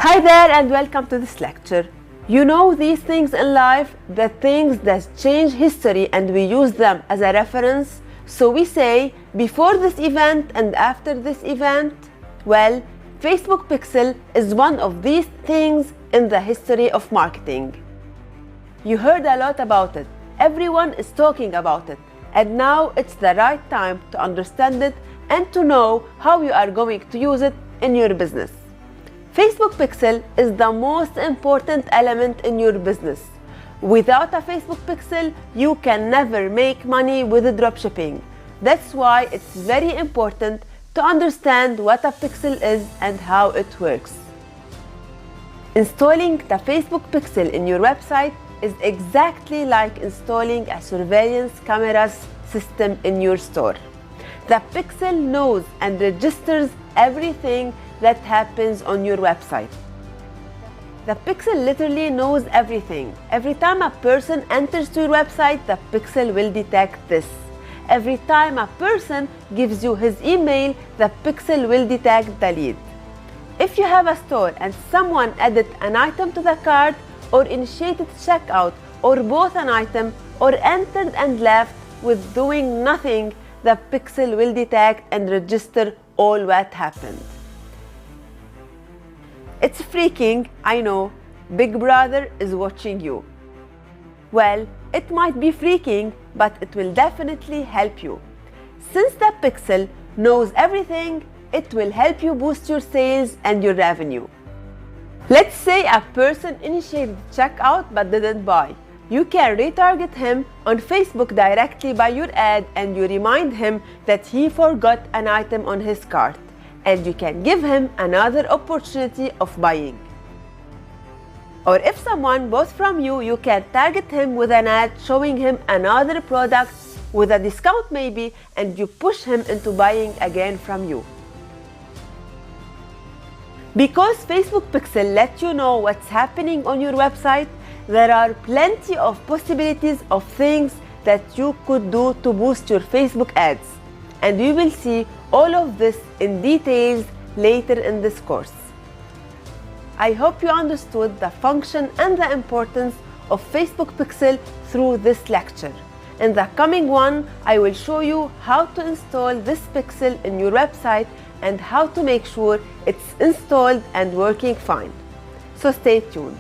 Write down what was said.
Hi there and welcome to this lecture. You know these things in life, the things that change history, and we use them as a reference. So we say before this event and after this event. Well, Facebook Pixel is one of these things in the history of marketing. You heard a lot about it. Everyone is talking about it. And now it's the right time to understand it and to know how you are going to use it in your business. Facebook Pixel is the most important element in your business. Without a Facebook Pixel, you can never make money with dropshipping. That's why it's very important to understand what a pixel is and how it works. Installing the Facebook Pixel in your website is exactly like installing a surveillance cameras system in your store. The pixel knows and registers everything that happens on your website. The pixel literally knows everything. Every time a person enters to your website, the pixel will detect this. Every time a person gives you his email, the pixel will detect the lead. If you have a store and someone added an item to the cart or initiated checkout or bought an item or entered and left with doing nothing, the pixel will detect and register all what happened. It's freaking, I know. Big Brother is watching you. Well, it might be freaking, but it will definitely help you. Since the pixel knows everything, it will help you boost your sales and your revenue. Let's say a person initiated checkout but didn't buy. You can retarget him on Facebook directly by your ad, and you remind him that he forgot an item on his cart, and you can give him another opportunity of buying. Or if someone bought from you, you can target him with an ad showing him another product with a discount maybe, and you push him into buying again from you. Because Facebook Pixel lets you know what's happening on your website, there are plenty of possibilities of things that you could do to boost your Facebook ads. And we will see all of this in details later in this course. I hope you understood the function and the importance of Facebook Pixel through this lecture. In the coming one, I will show you how to install this pixel in your website and how to make sure it's installed and working fine. So stay tuned.